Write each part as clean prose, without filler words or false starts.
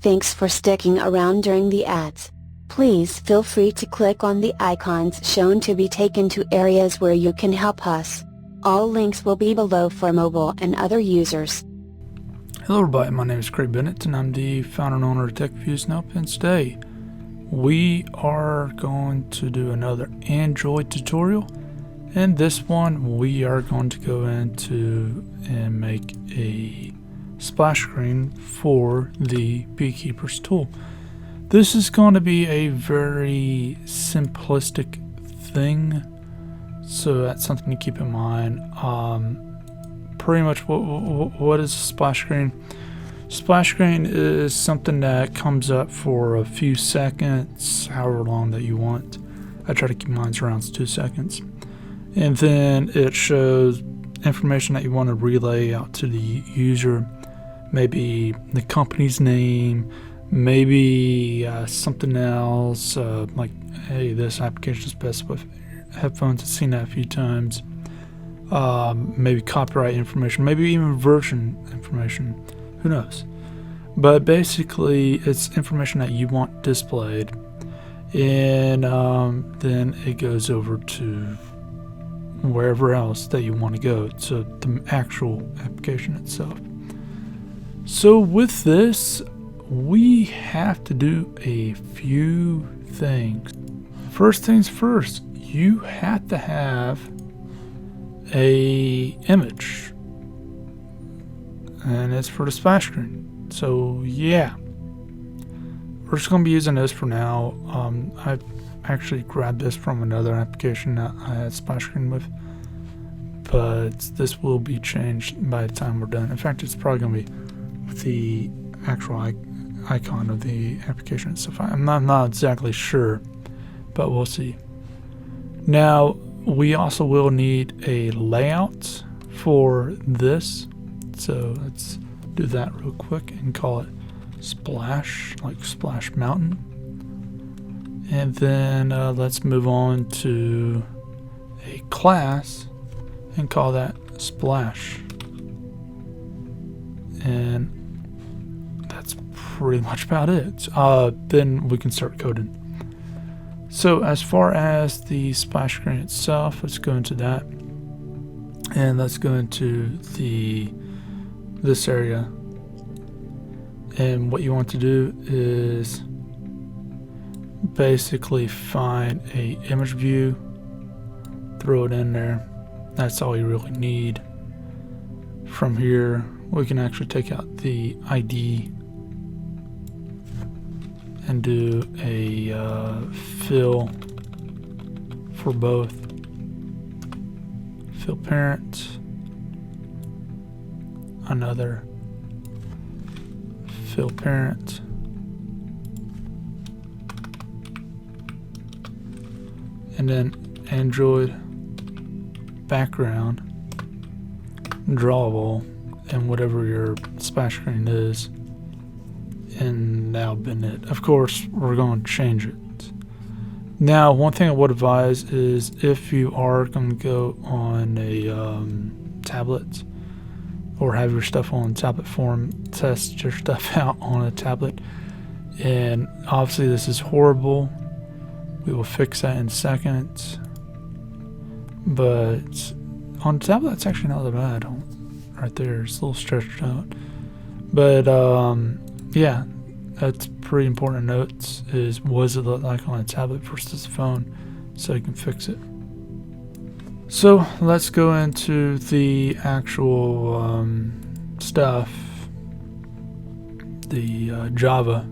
Thanks for sticking around during the ads. Please feel free to click on the icons shown to be taken to areas where you can help us. All links will be below for mobile and other users. Hello everybody, my name is Craig Bennett and I'm the founder and owner of TechViews Now. And today we are going to do another Android tutorial. And this one we are going to go into and make a splash screen for the Beekeeper's tool. This is going to be a very simplistic thing, so that's something to keep in mind. Pretty much what is a splash screen? Splash screen is something that comes up for a few seconds, however long that you want. I try to keep mine around 2 seconds. And then it shows information that you want to relay out to the user. Maybe the company's name, maybe something else, like, hey, this application is best with headphones. I've seen that a few times. Maybe copyright information, maybe even version information, who knows. But basically it's information that you want displayed, and then it goes over to wherever else that you want to go, to the actual application itself. So with this, we have to do a few things. First things first, you have to have a image, and it's for the splash screen. So yeah, we're just going to be using this for now. I actually grabbed this from another application that I had splash screen with, but this will be changed by the time we're done. In fact, it's probably going to be with the actual icon of the application itself. I'm not exactly sure, but we'll see. Now we also will need a layout for this, so let's do that real quick and call it Splash, like Splash Mountain. And then let's move on to a class and call that Splash. And that's pretty much about it. Then we can start coding. So as far as the splash screen itself, let's go into that, and let's go into this area. And what you want to do is basically find a image view, throw it in there. That's all you really need. From here we can actually take out the ID and do a fill for both. Fill parent, another fill parent, and then Android background drawable, and whatever your splash screen is, and that'll be it. Of course, we're going to change it. Now, one thing I would advise is if you are going to go on a tablet or have your stuff on tablet form, test your stuff out on a tablet. And obviously this is horrible. We will fix that in seconds. But on tablet, it's actually not that bad. Right there, it's a little stretched out. But yeah, that's pretty important to note, is what does it look like on a tablet versus a phone, so you can fix it. So let's go into the actual stuff, the Java.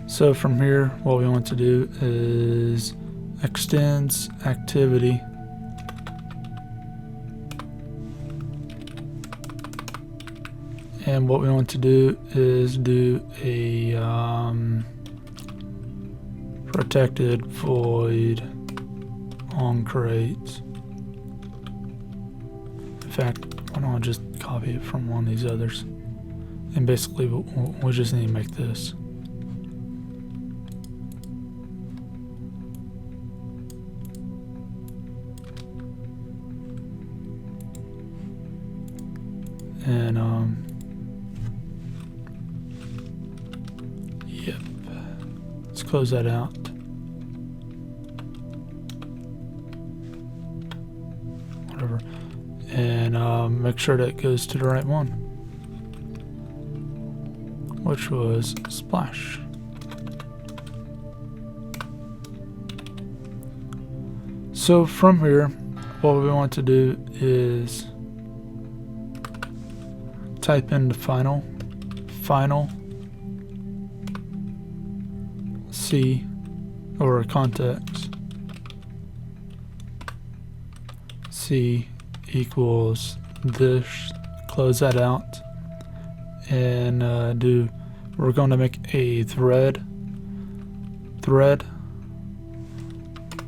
So from here, what we want to do is extends activity, and what we want to do is do a protected void on crate. In fact, why don't I just copy it from one of these others, and basically we just need to make this. And Yep. Let's close that out. Whatever. And make sure that goes to the right one, which was splash. So from here, what we want to do is type in the final C or context C equals this, close that out, and we're going to make a thread,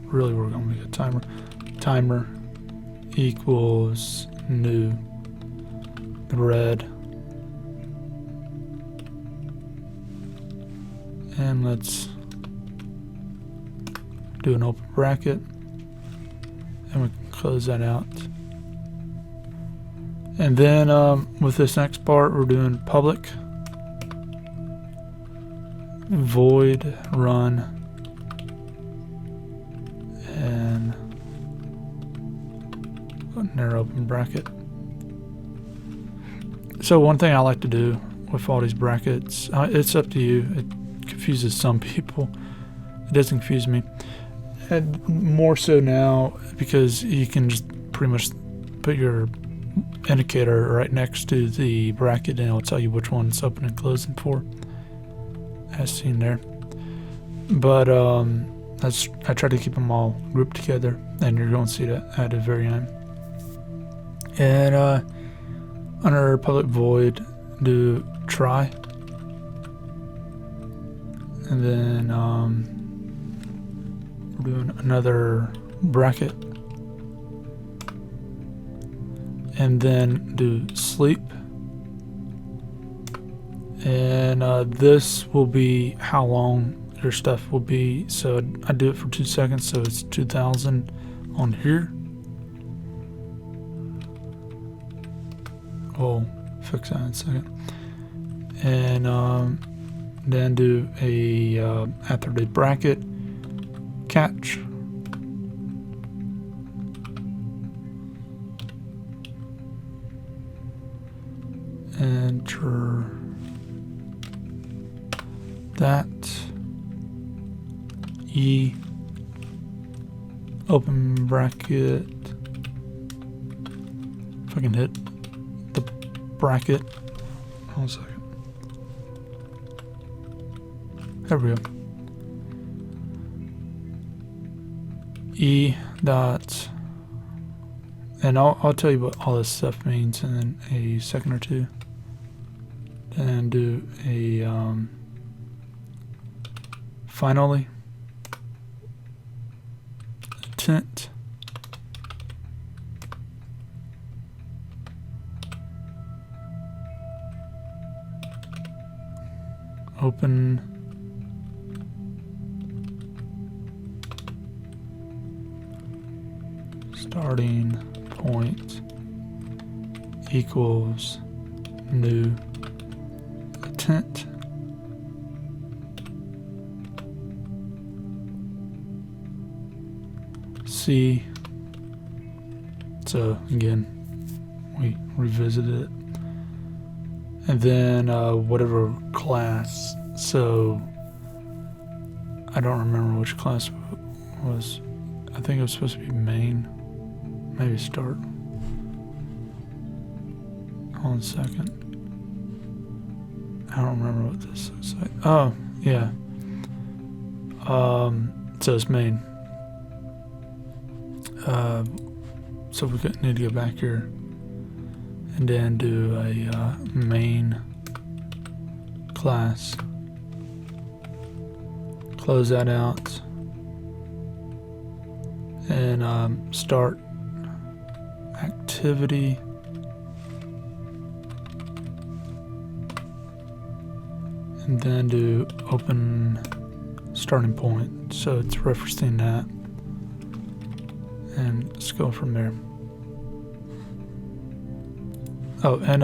really we're going to make a timer equals new thread, and let's do an open bracket, and we can close that out. And then with this next part, we're doing public void run and narrow open bracket. So one thing I like to do with all these brackets, it's up to you. It confuses some people. It doesn't confuse me. And more so now because you can just pretty much put your indicator right next to the bracket and it'll tell you which one it's open and closing for, as seen there. But I try to keep them all grouped together, and you're going to see that at the very end. And under public void, do try, and then we're doing another bracket, and then do sleep, and this will be how long your stuff will be. So I do it for 2 seconds, so it's 2000 on here. We'll fix that in a second. And then do a after the bracket, catch, enter that, E, open bracket, if I can hit the bracket, hold on a second, there we go, E dot, and I'll tell you what all this stuff means in a second or two, and do a finally intent, open starting point equals new intent, C. So again, we revisited it, and then whatever class. So I don't remember which class was. I think it was supposed to be main, maybe start. Hold on a second. I don't remember what this looks like. Oh yeah. So it's main. So we need to go back here and then do a main class, close that out, and start activity, and then do open starting point, so it's referencing that, and let's go from there. Oh, and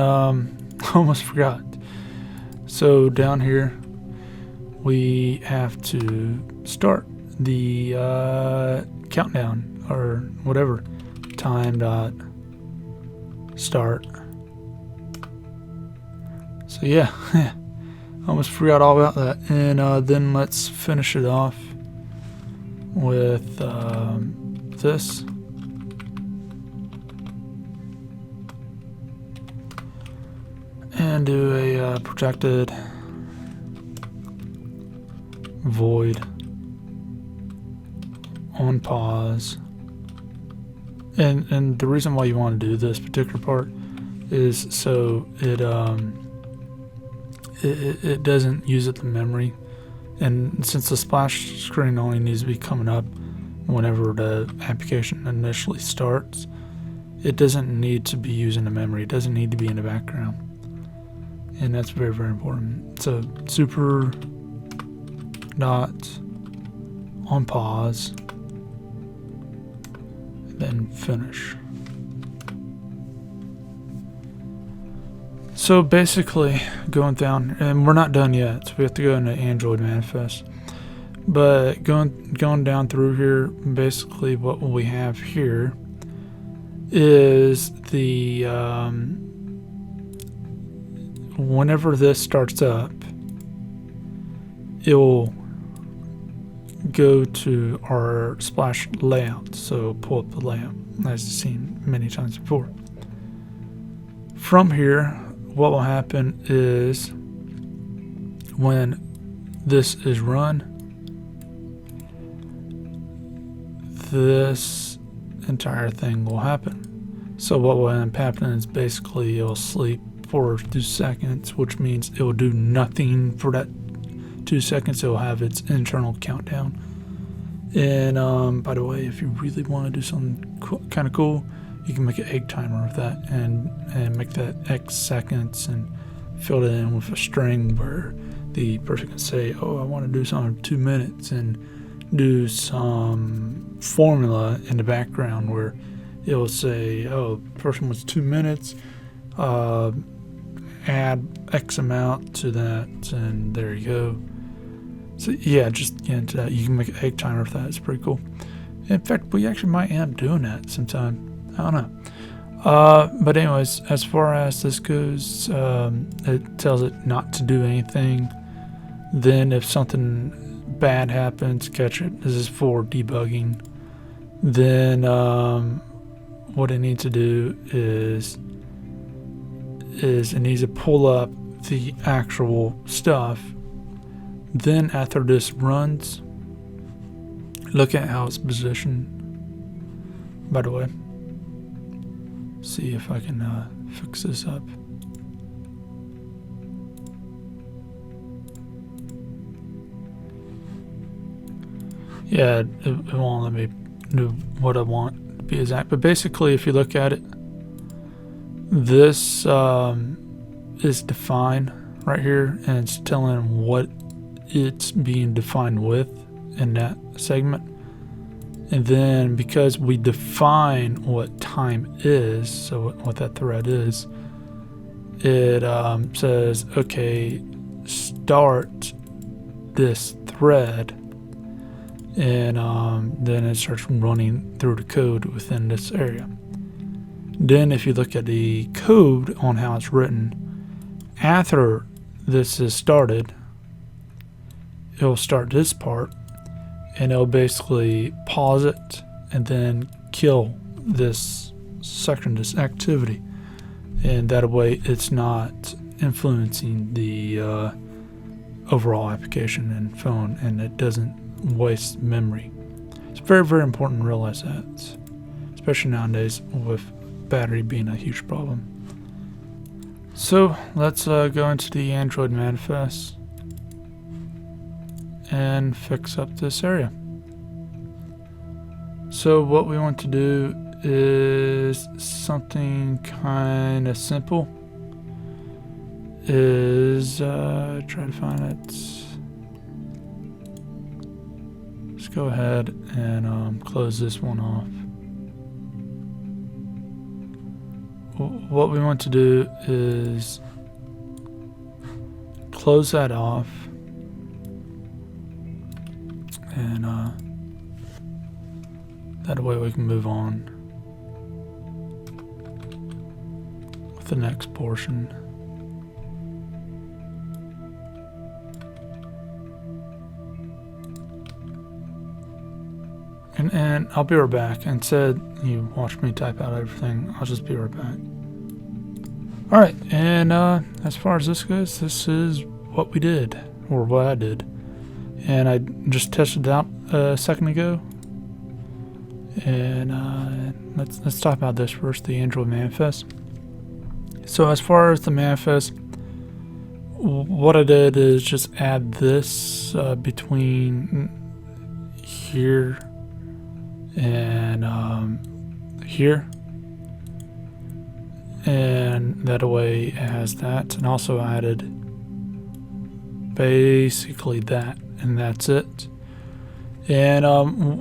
almost forgot. So down here we have to start the countdown or whatever. Time dot start. So yeah, almost forgot all about that. And then let's finish it off with this. And do a protected void on pause. And the reason why you want to do this particular part is so it doesn't use up the memory. And since the splash screen only needs to be coming up whenever the application initially starts, it doesn't need to be using the memory. It doesn't need to be in the background. And that's very, very important. So super dot on pause, then finish. So basically going down, and we're not done yet, so we have to go into Android manifest. But going down through here, basically what we have here is the whenever this starts up, it will go to our splash layout. So pull up the layout as you've seen many times before. From here, what will happen is when this is run, this entire thing will happen. So what will end up happening is basically it'll sleep for 2 seconds, which means it will do nothing for that 2 seconds. It will have its internal countdown. And by the way, if you really want to do something kind of cool, you can make an egg timer of that and make that X seconds and fill it in with a string where the person can say, oh, I want to do something in 2 minutes, and do some formula in the background where it will say, oh, the person wants 2 minutes, add X amount to that, and there you go. So yeah, just get into that. You can make an egg timer of that. It's pretty cool. In fact, we actually might end up doing that sometime. I don't know. But anyways, as far as this goes, it tells it not to do anything. Then if something bad happens, catch it. This is for debugging. Then what it needs to do is it needs to pull up the actual stuff. Then after this runs, look at how it's positioned. By the way, see if I can fix this up. Yeah, it won't let me do what I want to be exact. But basically, if you look at it, this is defined right here, and it's telling what it's being defined with in that segment. And then because we define what time is, so what that thread is, it says, okay, start this thread, and then it starts running through the code within this area. Then if you look at the code on how it's written, after this is started, it'll start this part, and it'll basically pause it and then kill this section, this activity, and that way it's not influencing the overall application and phone, and it doesn't waste memory. It's very, very important to realize that, especially nowadays with battery being a huge problem. So let's go into the Android manifest and fix up this area. So what we want to do is something kind of simple. Is try to find it. Let's go ahead and close this one off. What we want to do is close that off, and that way we can move on with the next portion. And I'll be right back. Instead, you watch me type out everything. I'll just be right back. Alright, and as far as this goes, this is what we did, or what I did. And I just tested it out a second ago. And let's talk about this first, the Android manifest. So as far as the manifest, what I did is just add this between here and here, and that way it has that, and also added basically that, and that's it. And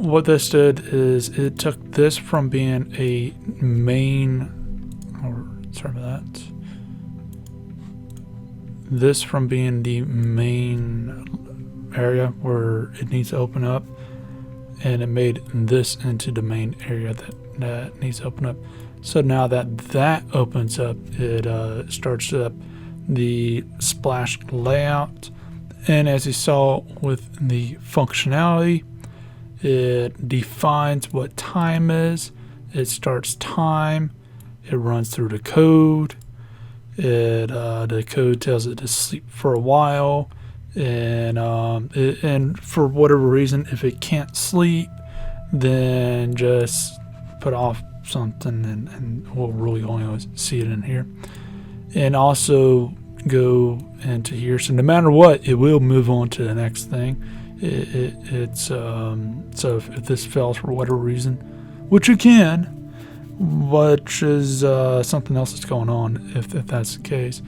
what this did is it took this from being a main, or sorry about that, this from being the main area where it needs to open up, and it made this into the main area that needs to open up. So now that opens up, it starts up the splash layout, and as you saw with the functionality, it defines what time is, it starts time, it runs through the code, the code tells it to sleep for a while, and for whatever reason, if it can't sleep, then just put off something, and we'll really only see it in here. And also go into here, so no matter what, it will move on to the next thing. So if this fails for whatever reason, which you can, which is something else that's going on, if that's the case,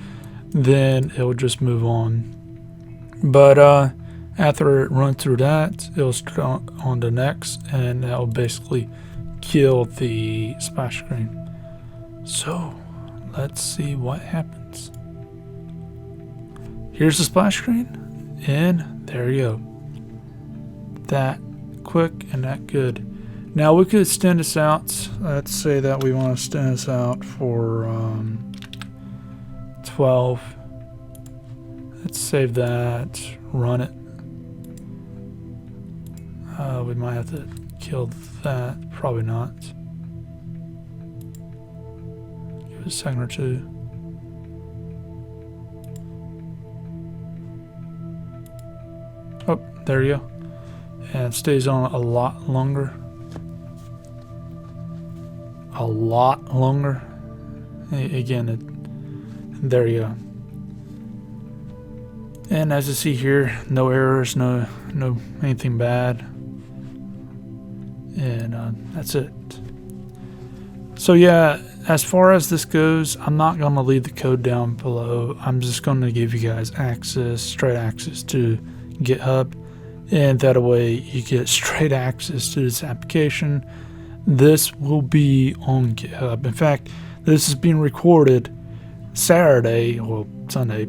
then it will just move on. But after it runs through that, it'll start on the next, and that will basically kill the splash screen. So let's see what happens. Here's the splash screen, and there you go. That quick and that good. Now we could extend this out. Let's say that we want to extend this out for 12. Let's save that, run it. We might have to kill that, probably not. Give it a second or two. Oh, there you go. And it stays on a lot longer. A lot longer. Again, there you go. And as you see here, no errors, no anything bad, and that's it. So yeah, as far as this goes, I'm not going to leave the code down below. I'm just going to give you guys straight access to GitHub, and that way you get straight access to this application. This will be on GitHub. In fact, this is being recorded Saturday, well, Sunday,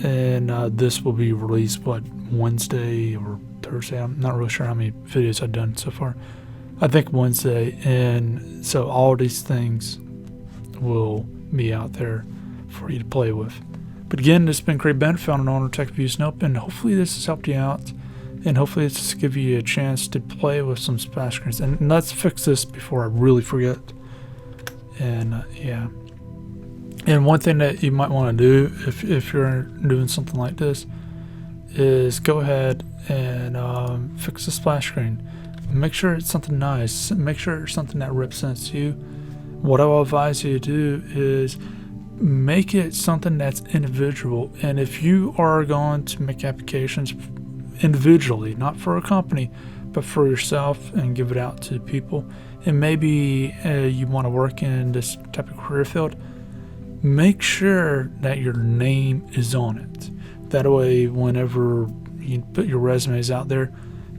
and this will be released Wednesday or Thursday. I'm not really sure how many videos I've done so far. I think Wednesday, and so all these things will be out there for you to play with. But again, this has been Craig Bennett, founder and owner of TechViewsNope, and hopefully this has helped you out, and hopefully it's just give you a chance to play with some splash screens. And let's fix this before I really forget. And yeah. And one thing that you might want to do if you're doing something like this is go ahead and fix the splash screen. Make sure it's something nice. Make sure it's something that represents you. What I will advise you to do is make it something that's individual. And if you are going to make applications individually, not for a company, but for yourself, and give it out to people, and maybe you want to work in this type of career field, make sure that your name is on it. That way, whenever you put your resumes out there,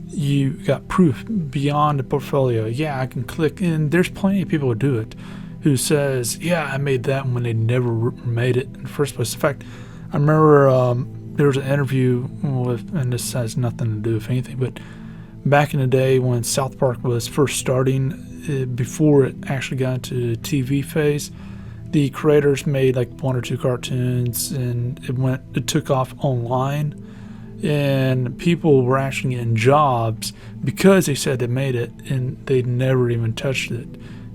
you got proof beyond the portfolio. Yeah, I can click, and there's plenty of people who do it, who says, yeah, I made that when they never made it in the first place. In fact, I remember there was an interview with, and this has nothing to do with anything, but back in the day when South Park was first starting, before it actually got into the TV phase, the creators made like 1 or 2 cartoons, and it took off online, and people were actually getting jobs because they said they made it, and they never even touched it.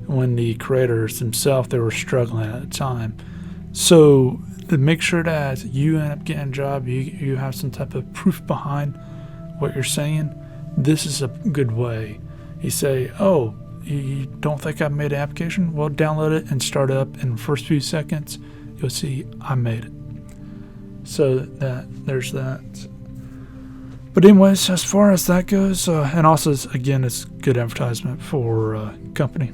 When the creators themselves, they were struggling at the time. So to make sure that you end up getting a job, you have some type of proof behind what you're saying, this is a good way. You say, oh, you don't think I made an application? Well, download it and start it up. In the first few seconds, you'll see I made it. So there's that. But anyways, as far as that goes, and also, again, it's good advertisement for company.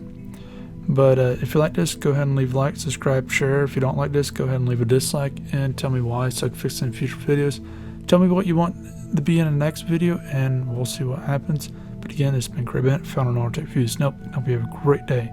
But if you like this, go ahead and leave a like, subscribe, share. If you don't like this, go ahead and leave a dislike and tell me why, so I can fix it in future videos. Tell me what you want to be in the next video, and we'll see what happens. But again, this has been Craig Bennett, founder of Untitled Chapter. Nope, hope you have a great day.